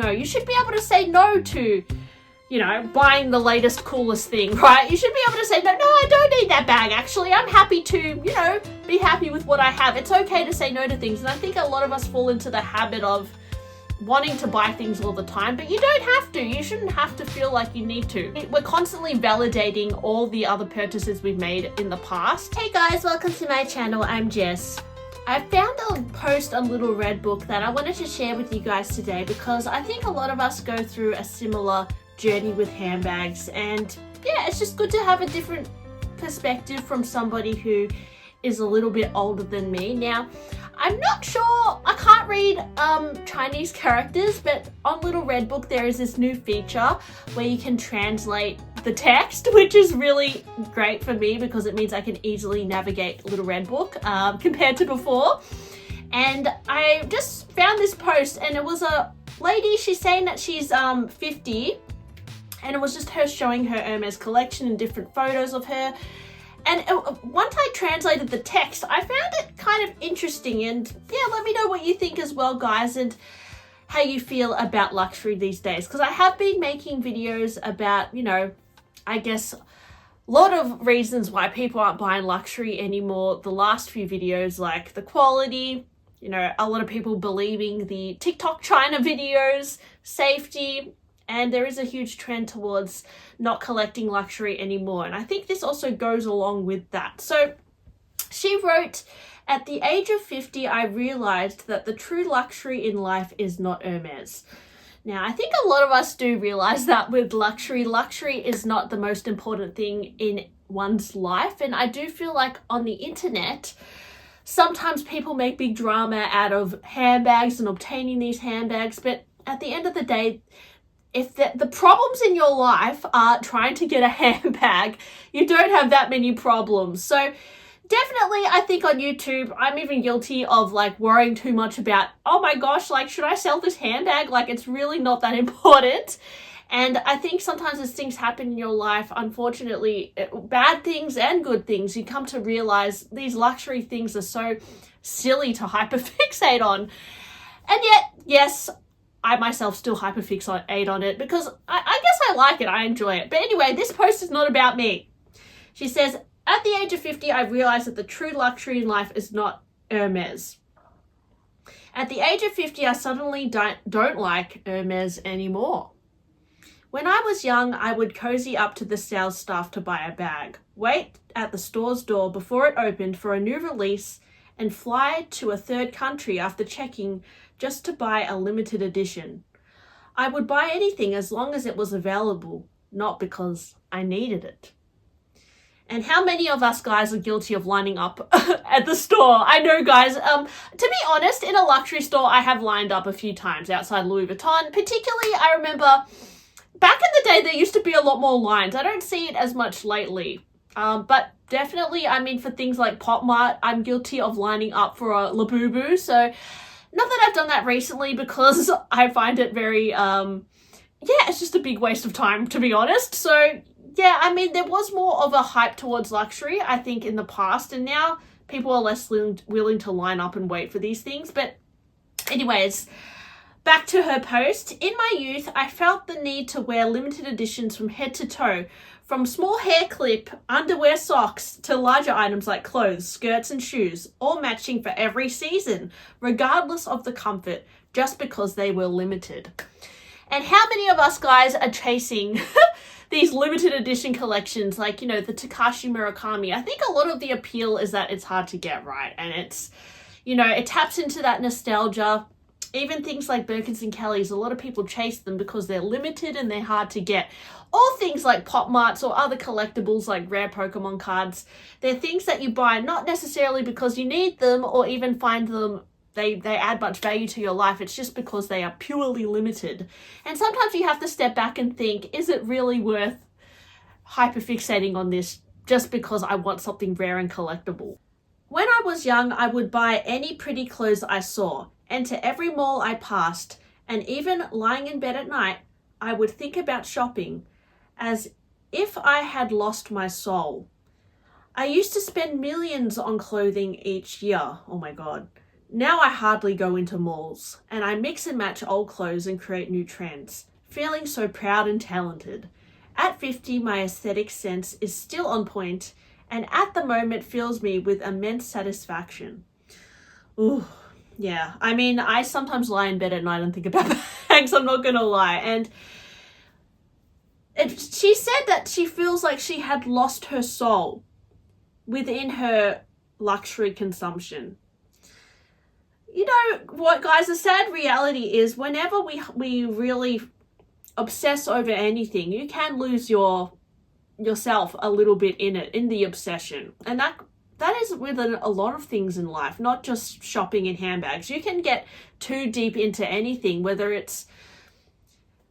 No, you should be able to say no to, you know, buying the latest, coolest thing, right? You should be able to say, no, I don't need that bag, actually. I'm happy to, you know, be happy with what I have. It's okay to say no to things. And I think a lot of us fall into the habit of wanting to buy things all the time, but you don't have to. You shouldn't have to feel like you need to. We're constantly validating all the other purchases we've made in the past. Hey guys, welcome to my channel. I'm Jess. I found a post on Little Red Book that I wanted to share with you guys today because I think a lot of us go through a similar journey with handbags, and yeah, it's just good to have a different perspective from somebody who is a little bit older than me. Now, I'm not sure, I can't read Chinese characters, but on Little Red Book there is this new feature where you can translate the text, which is really great for me because it means I can easily navigate Little Red Book compared to before. And I just found this post, and it was a lady, she's saying that she's 50, and it was just her showing her Hermes collection and different photos of her. And once I translated the text, I found it kind of interesting, and yeah, let me know what you think as well, guys, and how you feel about luxury these days. Because I have been making videos about, you know, I guess a lot of reasons why people aren't buying luxury anymore. The last few videos, like the quality, you know, a lot of people believing the TikTok China videos, safety, and there is a huge trend towards not collecting luxury anymore. And I think this also goes along with that. So she wrote, at the age of 50, I realized that the true luxury in life is not Hermes. Now, I think a lot of us do realize that with luxury. Luxury is not the most important thing in one's life. And I do feel like on the internet, sometimes people make big drama out of handbags and obtaining these handbags. But at the end of the day, if the problems in your life are trying to get a handbag, you don't have that many problems. So definitely, I think on YouTube, I'm even guilty of like worrying too much about, oh my gosh, like, should I sell this handbag? Like, it's really not that important. And I think sometimes as things happen in your life, unfortunately, bad things and good things, you come to realize these luxury things are so silly to hyperfixate on. And yet, yes, I myself still hyperfixate on it because I guess I like it. I enjoy it. But anyway, this post is not about me. She says, at the age of 50, I realized that the true luxury in life is not Hermes. At the age of 50, I suddenly don't like Hermes anymore. When I was young, I would cozy up to the sales staff to buy a bag, wait at the store's door before it opened for a new release, and fly to a third country after checking just to buy a limited edition. I would buy anything as long as it was available, not because I needed it. And how many of us guys are guilty of lining up at the store? I know, guys, to be honest, in a luxury store, I have lined up a few times outside Louis Vuitton. Particularly, I remember back in the day, there used to be a lot more lines. I don't see it as much lately. But definitely, I mean, for things like Pop Mart, I'm guilty of lining up for a Labubu. So not that I've done that recently because I find it very, yeah, it's just a big waste of time, to be honest. So yeah, I mean, there was more of a hype towards luxury, I think, in the past. And now people are less willing to line up and wait for these things. But anyways, back to her post. In my youth, I felt the need to wear limited editions from head to toe, from small hair clip, underwear, socks, to larger items like clothes, skirts, and shoes, all matching for every season, regardless of the comfort, just because they were limited. And how many of us guys are chasing these limited edition collections, like, you know, the Takashi Murakami? I think a lot of the appeal is that it's hard to get, right? And it's, you know, it taps into that nostalgia. Even things like Birkins and Kellys, a lot of people chase them because they're limited and they're hard to get. Or things like Pop Marts or other collectibles like rare Pokemon cards. They're things that you buy not necessarily because you need them or even find them, they add much value to your life. It's just because they are purely limited. And sometimes you have to step back and think, is it really worth hyperfixating on this just because I want something rare and collectible? When I was young, I would buy any pretty clothes I saw, enter every mall I passed, and even lying in bed at night, I would think about shopping as if I had lost my soul. I used to spend millions on clothing each year. Oh my God. Now I hardly go into malls, and I mix and match old clothes and create new trends, feeling so proud and talented. At 50, my aesthetic sense is still on point, and at the moment fills me with immense satisfaction. Ooh, yeah. I mean, I sometimes lie in bed at night and think about bags, I'm not gonna lie. And she said that she feels like she had lost her soul within her luxury consumption. You know what, guys, the sad reality is whenever we really obsess over anything, you can lose yourself a little bit in the obsession. And that is with a lot of things in life, not just shopping and handbags. You can get too deep into anything, whether it's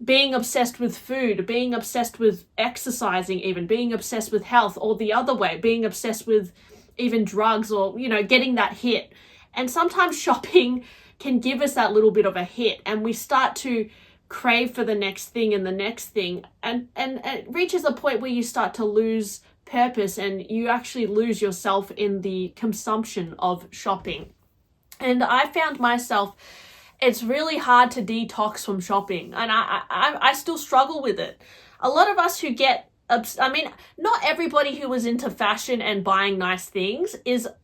being obsessed with food, being obsessed with exercising, even being obsessed with health, or the other way, being obsessed with even drugs, or, you know, getting that hit. And sometimes shopping can give us that little bit of a hit, and we start to crave for the next thing and the next thing. And it reaches a point where you start to lose purpose, and you actually lose yourself in the consumption of shopping. And I found myself, it's really hard to detox from shopping, and I still struggle with it. A lot of us who get, I mean, not everybody who was into fashion and buying nice things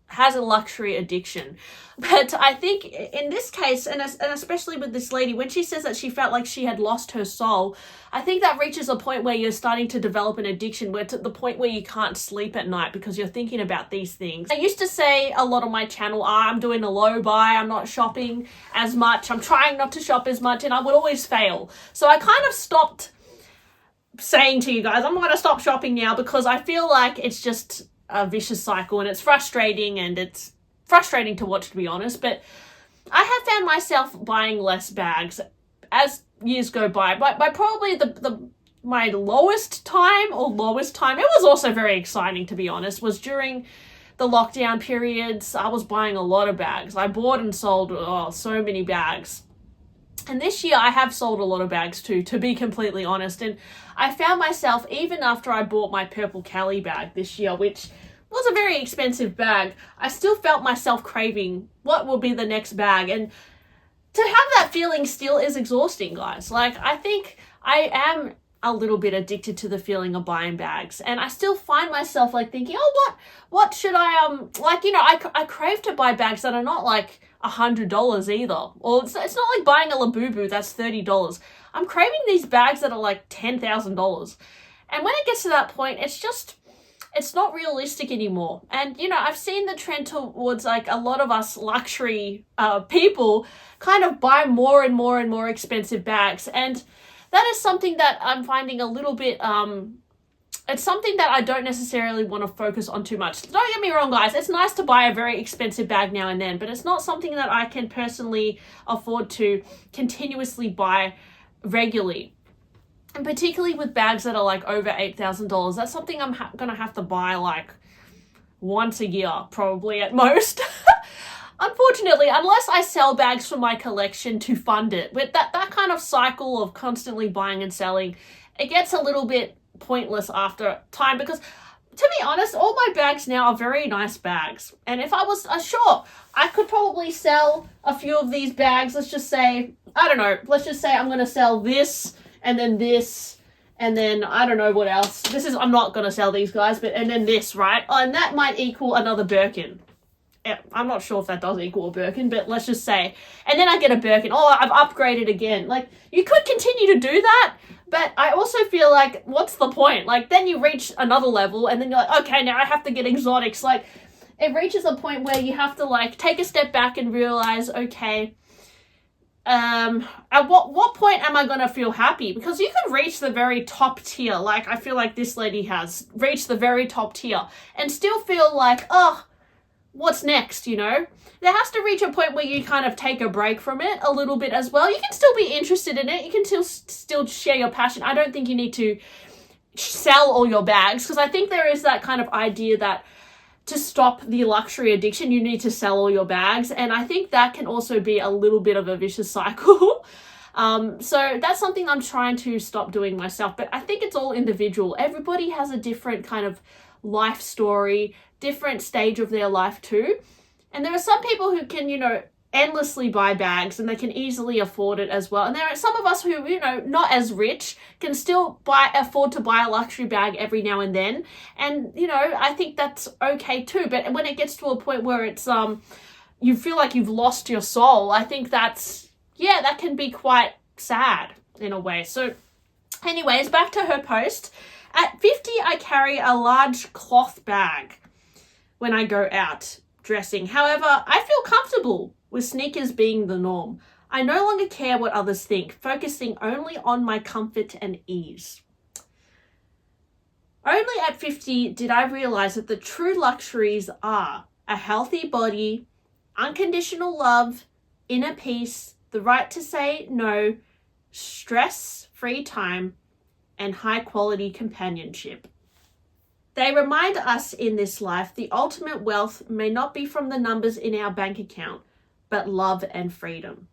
has a luxury addiction. But I think in this case, and especially with this lady, when she says that she felt like she had lost her soul, I think that reaches a point where you're starting to develop an addiction, where to the point where you can't sleep at night because you're thinking about these things. I used to say a lot on my channel, I'm doing a low buy, I'm not shopping as much, I'm trying not to shop as much, and I would always fail. So I kind of stopped saying to you guys, I'm going to stop shopping now, because I feel like it's just a vicious cycle, and it's frustrating, and it's frustrating to watch, to be honest. But I have found myself buying less bags as years go by. By probably my lowest time, it was also very exciting, to be honest, was during the lockdown periods. I was buying a lot of bags. I bought and sold so many bags. And this year I have sold a lot of bags too, to be completely honest. And I found myself, even after I bought my purple Cali bag this year, which was a very expensive bag, I still felt myself craving what will be the next bag. And to have that feeling still is exhausting, guys. Like, I think I am a little bit addicted to the feeling of buying bags. And I still find myself like thinking, what should I, like, you know, I crave to buy bags that are not like $100 either. Or it's not like buying a Labubu that's $30. I'm craving these bags that are like $10,000. And when it gets to that point, it's not realistic anymore. And, you know, I've seen the trend towards like a lot of us luxury people kind of buy more and more and more expensive bags. And that is something that I'm finding a little bit, it's something that I don't necessarily want to focus on too much. Don't get me wrong, guys. It's nice to buy a very expensive bag now and then, but it's not something that I can personally afford to continuously buy regularly. And particularly with bags that are like over $8,000, that's something I'm going to have to buy like once a year, probably at most. Unfortunately, unless I sell bags from my collection to fund it. But that kind of cycle of constantly buying and selling, it gets a little bit pointless after time, because to be honest, all my bags now are very nice bags. And if I was sure, I could probably sell a few of these bags. Let's just say, I don't know, let's just say I'm going to sell this, and then this, and then I don't know what else. I'm not going to sell these, guys, but, and then this, right? And that might equal another Birkin. I'm not sure if that does equal a Birkin, but let's just say. And then I get a Birkin. Oh, I've upgraded again. Like, you could continue to do that, but I also feel like, what's the point? Like, then you reach another level, and then you're like, okay, now I have to get exotics. Like, it reaches a point where you have to, like, take a step back and realize, okay, at what point am I going to feel happy? Because you can reach the very top tier. Like, I feel like this lady has reached the very top tier and still feel like, oh, what's next, you know? There has to reach a point where you kind of take a break from it a little bit as well. You can still be interested in it. You can still share your passion. I don't think you need to sell all your bags, because I think there is that kind of idea that to stop the luxury addiction, you need to sell all your bags. And I think that can also be a little bit of a vicious cycle. So that's something I'm trying to stop doing myself. But I think it's all individual. Everybody has a different kind of life story, different stage of their life too. And there are some people who can, you know, endlessly buy bags and they can easily afford it as well. And there are some of us who, you know, not as rich, can still afford to buy a luxury bag every now and then. And, you know, I think that's okay too. But when it gets to a point where it's, you feel like you've lost your soul, I think that's, yeah, that can be quite sad in a way. So anyways, back to her post. At 50, I carry a large cloth bag when I go out dressing. However, I feel comfortable with sneakers being the norm. I no longer care what others think, focusing only on my comfort and ease. Only at 50 did I realize that the true luxuries are a healthy body, unconditional love, inner peace, the right to say no, stress-free time, and high-quality companionship. They remind us in this life the ultimate wealth may not be from the numbers in our bank account, but love and freedom.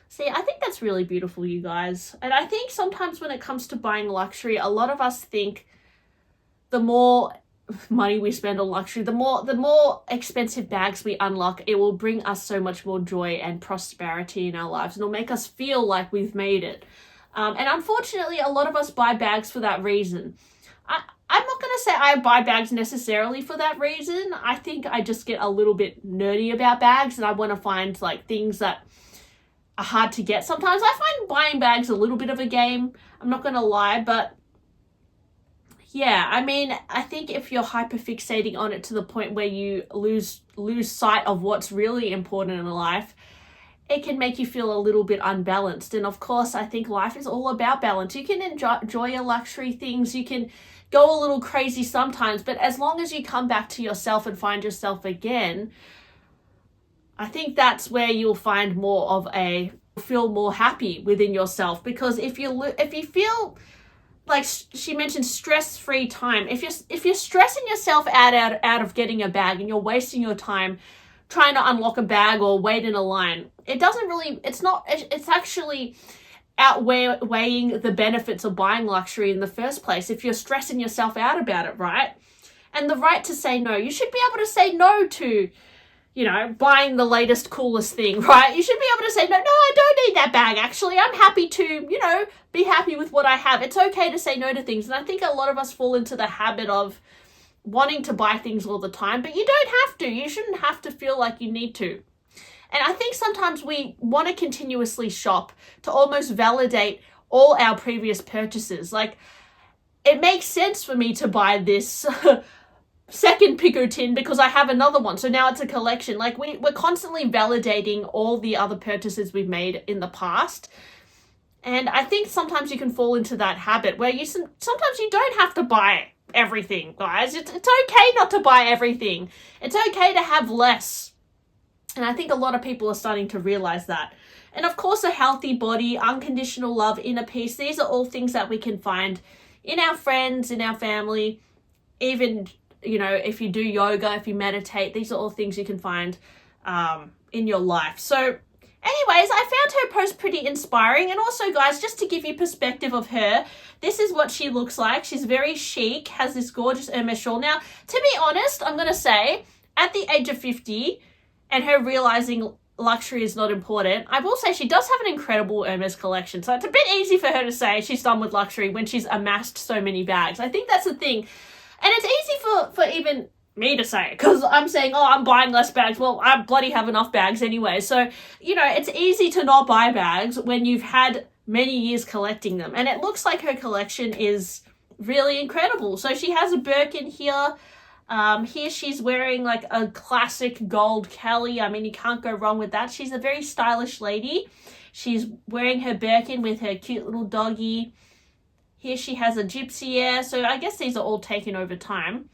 See, I think that's really beautiful, you guys. And I think sometimes when it comes to buying luxury, a lot of us think the more money we spend on luxury, the more expensive bags we unlock, it will bring us so much more joy and prosperity in our lives. And it'll make us feel like we've made it. And unfortunately, a lot of us buy bags for that reason. I'm not going to say I buy bags necessarily for that reason. I think I just get a little bit nerdy about bags and I want to find like things that are hard to get. Sometimes I find buying bags a little bit of a game. I'm not going to lie, but yeah, I mean, I think if you're hyperfixating on it to the point where you lose sight of what's really important in life, it can make you feel a little bit unbalanced. And of course, I think life is all about balance. You can enjoy your luxury things. You can go a little crazy sometimes, but as long as you come back to yourself and find yourself again, I think that's where you'll find more of feel more happy within yourself. Because if you feel like she mentioned stress-free time, if you're stressing yourself out of getting a bag and you're wasting your time trying to unlock a bag or wait in a line, it's actually outweighing the benefits of buying luxury in the first place if you're stressing yourself out about it, right? And the right to say no. You should be able to say no to, you know, buying the latest, coolest thing, right? You should be able to say, no, I don't need that bag, actually. I'm happy to, you know, be happy with what I have. It's okay to say no to things. And I think a lot of us fall into the habit of wanting to buy things all the time, but you don't have to. You shouldn't have to feel like you need to. And I think sometimes we want to continuously shop to almost validate all our previous purchases. Like, it makes sense for me to buy this second Picotin because I have another one. So now it's a collection. Like, we're constantly validating all the other purchases we've made in the past. And I think sometimes you can fall into that habit where sometimes you don't have to buy everything, guys. It's okay not to buy everything. It's okay to have less. And I think a lot of people are starting to realize that. And of course, a healthy body, unconditional love, inner peace, these are all things that we can find in our friends, in our family, even, you know, if you do yoga, if you meditate, these are all things you can find in your life. So anyways, I found her post pretty inspiring. And also, guys, just to give you perspective of her, this is what she looks like. She's very chic, has this gorgeous Hermes shawl. Now, to be honest, I'm going to say, at the age of 50, and her realizing luxury is not important, I will say she does have an incredible Hermes collection. So it's a bit easy for her to say she's done with luxury when she's amassed so many bags. I think that's the thing. And it's easy for even me to say, because I'm saying, oh, I'm buying less bags. Well, I bloody have enough bags anyway. So, you know, it's easy to not buy bags when you've had many years collecting them. And it looks like her collection is really incredible. So she has a Birkin here. Here she's wearing like a classic gold Kelly. I mean, you can't go wrong with that. She's a very stylish lady. She's wearing her Birkin with her cute little doggy. Here she has a Gypsy Air. So I guess these are all taken over time.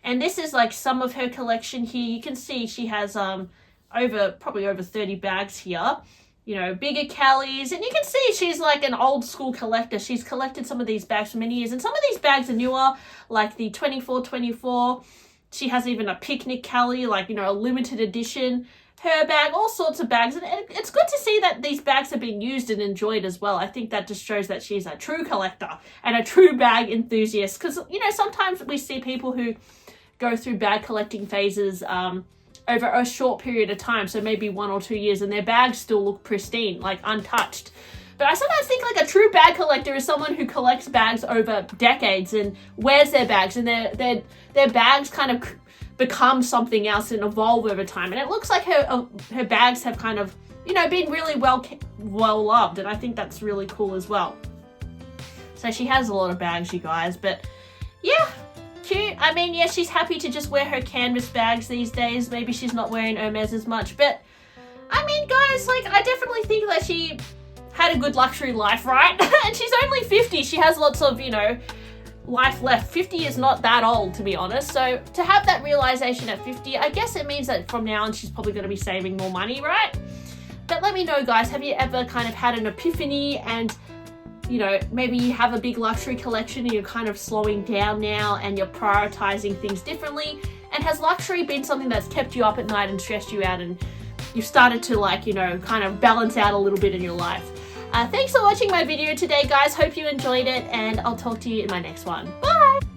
And this is like some of her collection here. You can see she has probably over 30 bags here. You know, bigger Kellys. And you can see she's like an old school collector. She's collected some of these bags for many years. And some of these bags are newer, like the 2424. She has even a picnic Kelly, like, you know, a limited edition. Her bag, all sorts of bags. And it's good to see that these bags have been used and enjoyed as well. I think that just shows that she's a true collector and a true bag enthusiast. Because, you know, sometimes we see people who go through bag collecting phases over a short period of time, so maybe 1 or 2 years, and their bags still look pristine, like untouched. But I sometimes think like a true bag collector is someone who collects bags over decades and wears their bags, and their bags kind of become something else and evolve over time. And it looks like her bags have kind of, you know, been really well loved, and I think that's really cool as well. So she has a lot of bags, you guys, but yeah, cute. I mean, yeah, she's happy to just wear her canvas bags these days. Maybe she's not wearing Hermes as much, but I mean, guys, like, I definitely think that she had a good luxury life, right? And she's only 50. She has lots of, you know, life left. 50 is not that old, to be honest. So to have that realization at 50, I guess it means that from now on she's probably going to be saving more money, right? But let me know, guys, have you ever kind of had an epiphany and, you know, maybe you have a big luxury collection and you're kind of slowing down now and you're prioritizing things differently? And has luxury been something that's kept you up at night and stressed you out, and you've started to, like, you know, kind of balance out a little bit in your life? Thanks for watching my video today, guys. Hope you enjoyed it, and I'll talk to you in my next one. Bye!